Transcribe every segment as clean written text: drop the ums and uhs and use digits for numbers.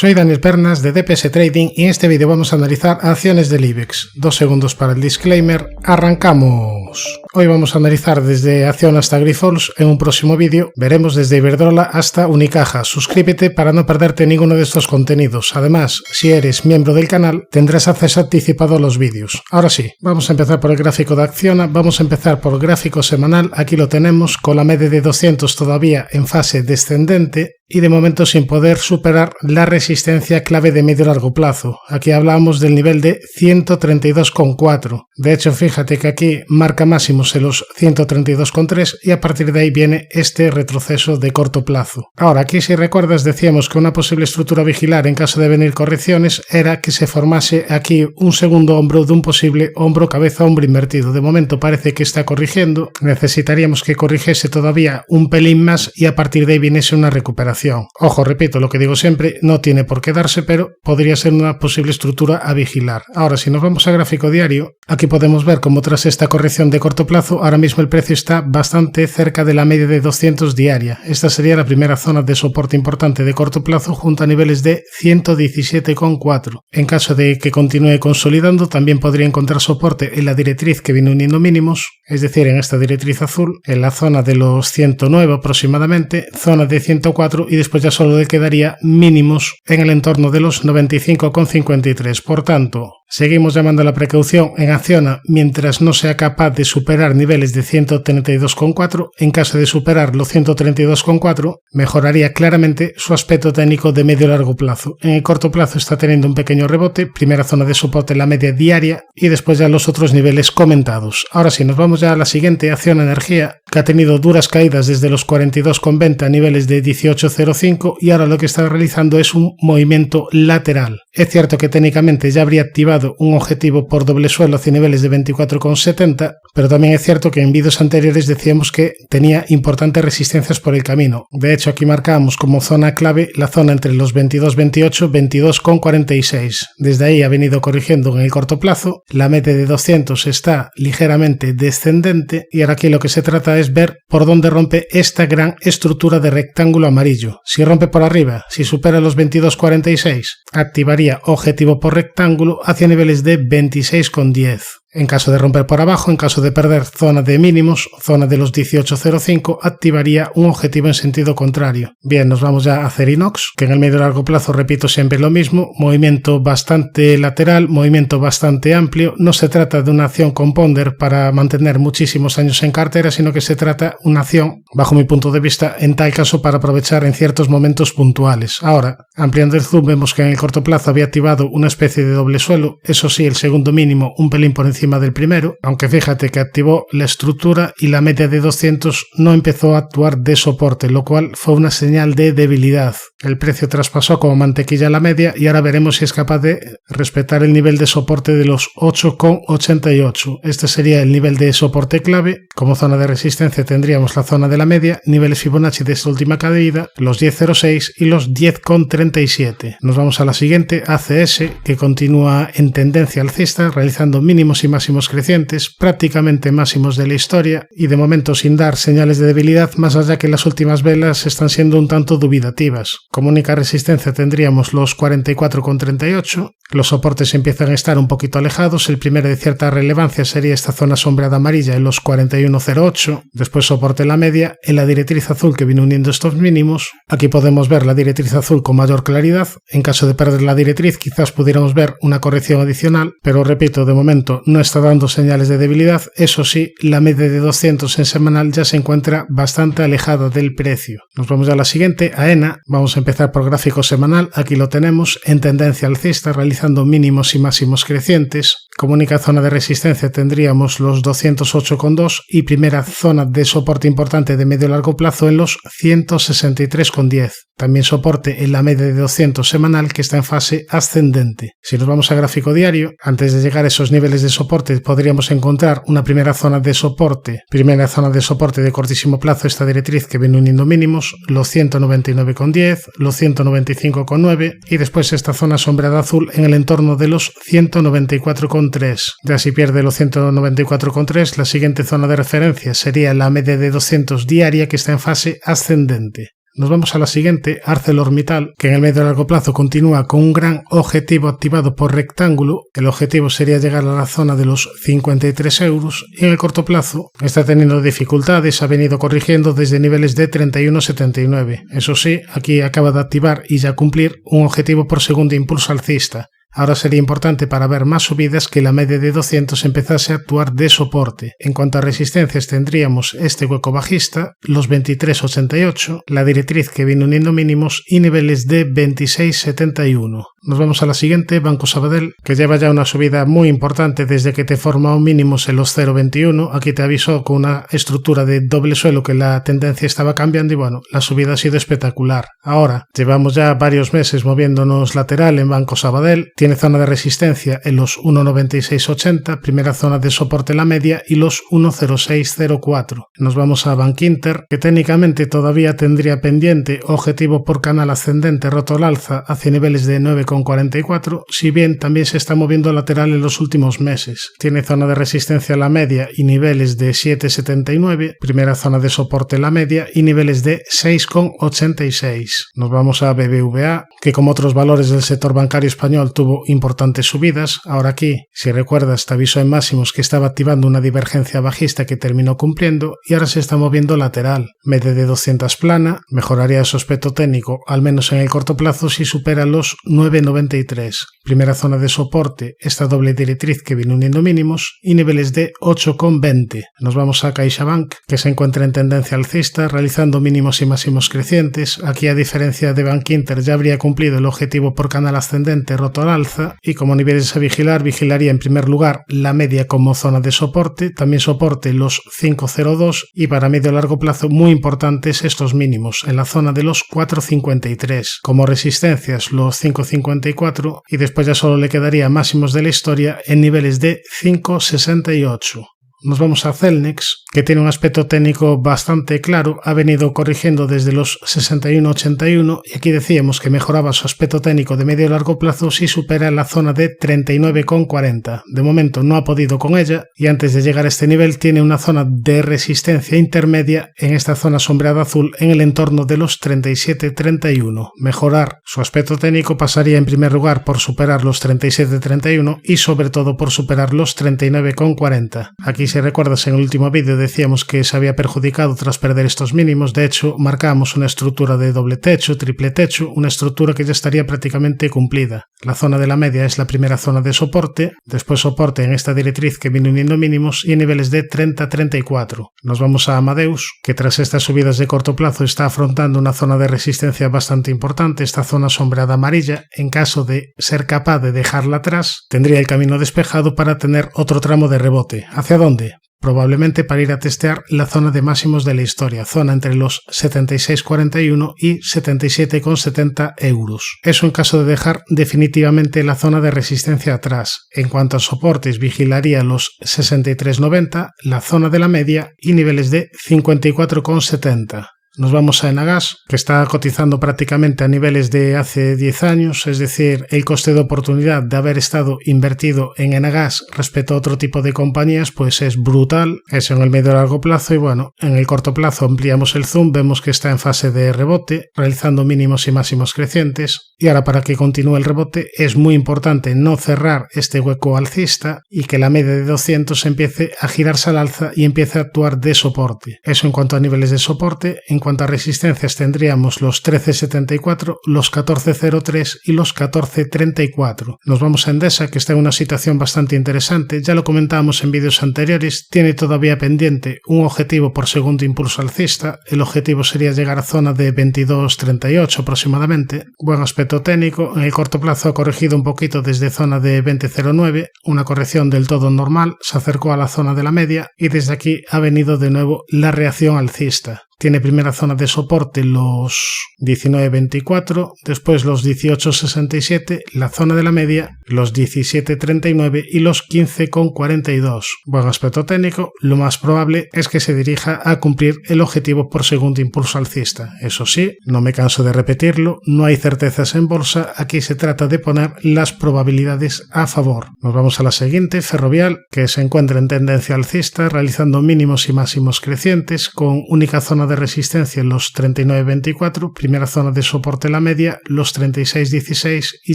Soy Daniel Pernas de DPS Trading y en este vídeo vamos a analizar acciones del IBEX. 2 segundos para el disclaimer. ¡Arrancamos! Hoy vamos a analizar desde Acción hasta Grifols. En un próximo vídeo veremos desde Iberdrola hasta Unicaja. Suscríbete para no perderte ninguno de estos contenidos. Además, si eres miembro del canal, tendrás acceso anticipado a los vídeos. Ahora sí, vamos a empezar por el gráfico de Acciona. Vamos a empezar por el gráfico semanal. Aquí lo tenemos con la media de 200 todavía en fase descendente y de momento sin poder superar la resistencia clave de medio largo plazo. Aquí hablamos del nivel de 132,4. De hecho, fíjate que aquí marca máximos en los 132,3 y a partir de ahí viene este retroceso de corto plazo. Ahora, aquí si recuerdas decíamos que una posible estructura a vigilar en caso de venir correcciones era que se formase aquí un segundo hombro de un posible hombro cabeza-hombro invertido. De momento parece que está corrigiendo. Necesitaríamos que corrigiese todavía un pelín más y a partir de ahí viniese una recuperación. Ojo, repito lo que digo siempre, no tiene por qué darse, pero podría ser una posible estructura a vigilar. Ahora, si nos vamos a gráfico diario, aquí podemos ver cómo tras esta corrección de corto plazo, ahora mismo el precio está bastante cerca de la media de 200 diaria. Esta sería la primera zona de soporte importante de corto plazo junto a niveles de 117,4. En caso de que continúe consolidando, también podría encontrar soporte en la directriz que viene uniendo mínimos, es decir, en esta directriz azul, en la zona de los 109 aproximadamente, zona de 104 y después ya solo le quedaría mínimos en el entorno de los 95,53. Por tanto, seguimos llamando a la precaución en Acciona mientras no sea capaz de superar niveles de 132,4. En caso de superar los 132,4, mejoraría claramente su aspecto técnico de medio largo plazo. En el corto plazo está teniendo un pequeño rebote, primera zona de soporte en la media diaria y después ya los otros niveles comentados. Ahora sí, nos vamos ya a la siguiente, Acciona Energía, que ha tenido duras caídas desde los 42,20 a niveles de 18,05 y ahora lo que está realizando es un movimiento lateral. Es cierto que técnicamente ya habría activado un objetivo por doble suelo hacia niveles de 24,70, pero también es cierto que en vídeos anteriores decíamos que tenía importantes resistencias por el camino. De hecho, aquí marcábamos como zona clave la zona entre los 22,28 y 22,46. Desde ahí ha venido corrigiendo en el corto plazo, la media de 200 está ligeramente descendente y ahora aquí lo que se trata es ver por dónde rompe esta gran estructura de rectángulo amarillo. Si rompe por arriba, si supera los 22,46, activaría objetivo por rectángulo hacia niveles de 26,10. En caso de romper por abajo, en caso de perder zona de mínimos, zona de los 18,05, activaría un objetivo en sentido contrario. Bien, nos vamos ya a Acerinox, que en el medio y largo plazo repito siempre lo mismo, movimiento bastante lateral, movimiento bastante amplio. No se trata de una acción con ponder para mantener muchísimos años en cartera, sino que se trata de una acción, bajo mi punto de vista, en tal caso para aprovechar en ciertos momentos puntuales. Ahora, ampliando el zoom, vemos que en el corto plazo había activado una especie de doble suelo, eso sí, el segundo mínimo un pelín por encima del primero, aunque fíjate que activó la estructura y la media de 200 no empezó a actuar de soporte, lo cual fue una señal de debilidad. El precio traspasó como mantequilla la media y ahora veremos si es capaz de respetar el nivel de soporte de los 8,88. Este sería el nivel de soporte clave. Como zona de resistencia tendríamos la zona de la media, niveles Fibonacci de esta última caída, los 10,06 y los 10,37. Nos vamos a la siguiente, ACS, que continúa en tendencia alcista, realizando mínimos y máximos crecientes, prácticamente máximos de la historia y de momento sin dar señales de debilidad, más allá que las últimas velas están siendo un tanto dubitativas. Como única resistencia tendríamos los 44,38, los soportes empiezan a estar un poquito alejados, el primero de cierta relevancia sería esta zona sombreada amarilla en los 41,08, después soporte en la media, en la directriz azul que viene uniendo estos mínimos. Aquí podemos ver la directriz azul con mayor claridad, en caso de perder la directriz quizás pudiéramos ver una corrección adicional, pero repito, de momento no está dando señales de debilidad. Eso sí, la media de 200 en semanal ya se encuentra bastante alejada del precio. Nos vamos a la siguiente, AENA. Vamos a empezar por gráfico semanal. Aquí lo tenemos en tendencia alcista, realizando mínimos y máximos crecientes. Como única zona de resistencia tendríamos los 208,2 y primera zona de soporte importante de medio largo plazo en los 163,10. También soporte en la media de 200 semanal que está en fase ascendente. Si nos vamos a gráfico diario, antes de llegar a esos niveles de soporte podríamos encontrar una primera zona de soporte de cortísimo plazo, esta directriz que viene uniendo mínimos, los 199,10, los 195,9 y después esta zona sombreada azul en el entorno de los 194,3. Ya si pierde los 194,3, la siguiente zona de referencia sería la media de 200 diaria que está en fase ascendente. Nos vamos a la siguiente, ArcelorMittal, que en el medio y largo plazo continúa con un gran objetivo activado por rectángulo. El objetivo sería llegar a la zona de los 53 euros y en el corto plazo está teniendo dificultades, ha venido corrigiendo desde niveles de 31,79. Eso sí, aquí acaba de activar y ya cumplir un objetivo por segundo impulso alcista. Ahora sería importante para ver más subidas que la media de 200 empezase a actuar de soporte. En cuanto a resistencias tendríamos este hueco bajista, los 23,88, la directriz que viene uniendo mínimos y niveles de 26,71. Nos vamos a la siguiente, Banco Sabadell, que lleva ya una subida muy importante desde que te forma un mínimos en los 0,21. Aquí te avisó con una estructura de doble suelo que la tendencia estaba cambiando y bueno, la subida ha sido espectacular. Ahora, llevamos ya varios meses moviéndonos lateral en Banco Sabadell. Tiene zona de resistencia en los 1,9680, primera zona de soporte la media y los 1,0604. Nos vamos a Bankinter, que técnicamente todavía tendría pendiente objetivo por canal ascendente roto al alza hacia niveles de 9,44, si bien también se está moviendo lateral en los últimos meses. Tiene zona de resistencia la media y niveles de 7,79, primera zona de soporte la media y niveles de 6,86. Nos vamos a BBVA, que como otros valores del sector bancario español tuvo importantes subidas. Ahora aquí, si recuerdas, te avisó en máximos que estaba activando una divergencia bajista que terminó cumpliendo y ahora se está moviendo lateral. Media de 200 plana, mejoraría su aspecto técnico, al menos en el corto plazo, si supera los 9,93. Primera zona de soporte, esta doble directriz que viene uniendo mínimos y niveles de 8,20. Nos vamos a CaixaBank, que se encuentra en tendencia alcista, realizando mínimos y máximos crecientes. Aquí, a diferencia de Bankinter, ya habría cumplido el objetivo por canal ascendente roto al alza y como niveles a vigilar, vigilaría en primer lugar la media como zona de soporte, también soporte los 5,02 y para medio largo plazo muy importantes estos mínimos en la zona de los 4,53, como resistencias los 5,54 y después ya solo le quedaría máximos de la historia en niveles de 5,68. Nos vamos a Celnex, que tiene un aspecto técnico bastante claro, ha venido corrigiendo desde los 61,81 y aquí decíamos que mejoraba su aspecto técnico de medio y largo plazo si supera la zona de 39,40. De momento no ha podido con ella y antes de llegar a este nivel tiene una zona de resistencia intermedia en esta zona sombreada azul en el entorno de los 37,31. Mejorar su aspecto técnico pasaría en primer lugar por superar los 37,31 y sobre todo por superar los 39,40. Aquí, si recuerdas, en el último vídeo decíamos que se había perjudicado tras perder estos mínimos. De hecho, marcamos una estructura de doble techo, triple techo, una estructura que ya estaría prácticamente cumplida. La zona de la media es la primera zona de soporte, después soporte en esta directriz que viene uniendo mínimos y niveles de 30,34. Nos vamos a Amadeus, que tras estas subidas de corto plazo está afrontando una zona de resistencia bastante importante, esta zona sombreada amarilla. En caso de ser capaz de dejarla atrás, tendría el camino despejado para tener otro tramo de rebote. ¿Hacia dónde? Probablemente para ir a testear la zona de máximos de la historia, zona entre los 76,41 y 77,70 euros. Eso en caso de dejar definitivamente la zona de resistencia atrás. En cuanto a soportes, vigilaría los 63,90, la zona de la media y niveles de 54,70. Nos vamos a Enagas, que está cotizando prácticamente a niveles de hace 10 años, es decir, el coste de oportunidad de haber estado invertido en Enagas respecto a otro tipo de compañías pues es brutal, eso en el medio y largo plazo y bueno, en el corto plazo ampliamos el zoom, vemos que está en fase de rebote, realizando mínimos y máximos crecientes y ahora para que continúe el rebote es muy importante no cerrar este hueco alcista y que la media de 200 empiece a girarse al alza y empiece a actuar de soporte. Eso en cuanto a niveles de soporte. En cuanto a resistencias tendríamos los 13,74, los 14,03 y los 14,34. Nos vamos a Endesa, que está en una situación bastante interesante, ya lo comentábamos en vídeos anteriores, tiene todavía pendiente un objetivo por segundo impulso alcista, el objetivo sería llegar a zona de 22,38 aproximadamente, buen aspecto técnico, en el corto plazo ha corregido un poquito desde zona de 20,09, una corrección del todo normal, se acercó a la zona de la media y desde aquí ha venido de nuevo la reacción alcista. Tiene primera zona de soporte los 19,24, después los 18,67, la zona de la media, los 17,39 y los 15,42. Buen aspecto técnico, lo más probable es que se dirija a cumplir el objetivo por segundo impulso alcista. Eso sí, no me canso de repetirlo, no hay certezas en bolsa, aquí se trata de poner las probabilidades a favor. Nos vamos a la siguiente, Ferrovial, que se encuentra en tendencia alcista, realizando mínimos y máximos crecientes, con única zona de de resistencia en los 39.24, primera zona de soporte la media, los 36.16 y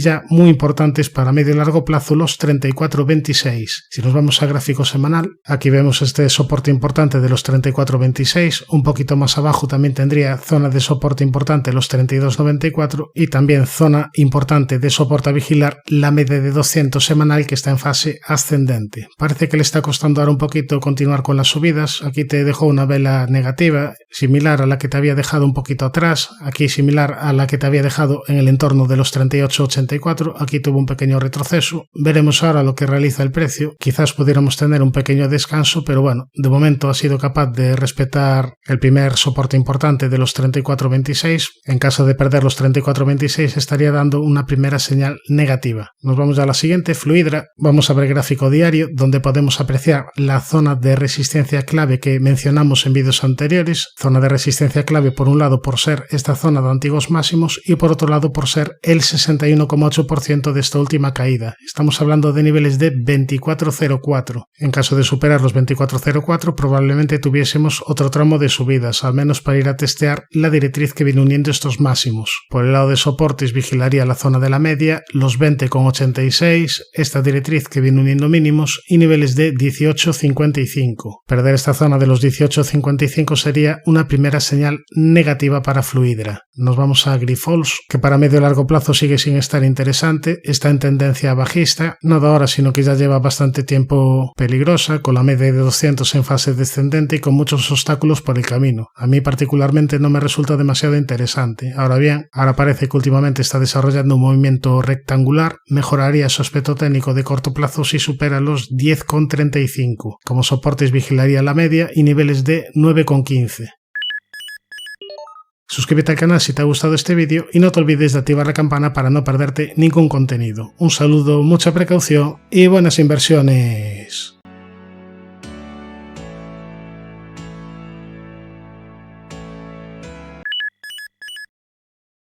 ya muy importantes para medio y largo plazo los 34.26. Si nos vamos a gráfico semanal, aquí vemos este soporte importante de los 34.26, un poquito más abajo también tendría zona de soporte importante los 32.94 y también zona importante de soporte a vigilar la media de 200 semanal que está en fase ascendente. Parece que le está costando ahora un poquito continuar con las subidas. Aquí te dejó una vela negativa similar a la que te había dejado un poquito atrás, aquí similar a la que te había dejado en el entorno de los 38.84, aquí tuvo un pequeño retroceso. Veremos ahora lo que realiza el precio, quizás pudiéramos tener un pequeño descanso, pero bueno, de momento ha sido capaz de respetar el primer soporte importante de los 34.26, en caso de perder los 34.26 estaría dando una primera señal negativa. Nos vamos a la siguiente, Fluidra, vamos a ver el gráfico diario donde podemos apreciar la zona de resistencia clave que mencionamos en vídeos anteriores, zona de resistencia clave por un lado por ser esta zona de antiguos máximos y por otro lado por ser el 61,8% de esta última caída. Estamos hablando de niveles de 24.04. En caso de superar los 24.04 probablemente tuviésemos otro tramo de subidas, al menos para ir a testear la directriz que viene uniendo estos máximos. Por el lado de soportes vigilaría la zona de la media, los 20,86, esta directriz que viene uniendo mínimos y niveles de 18.55. Perder esta zona de los 18.55 sería una primera señal negativa para Fluidra. Nos vamos a Grifols, que para medio y largo plazo sigue sin estar interesante, está en tendencia bajista, no de ahora sino que ya lleva bastante tiempo peligrosa, con la media de 200 en fase descendente y con muchos obstáculos por el camino. A mí particularmente no me resulta demasiado interesante. Ahora bien, ahora parece que últimamente está desarrollando un movimiento rectangular, mejoraría su aspecto técnico de corto plazo si supera los 10,35. Como soportes vigilaría la media y niveles de 9,15. Suscríbete al canal si te ha gustado este vídeo y no te olvides de activar la campana para no perderte ningún contenido. Un saludo, mucha precaución y buenas inversiones.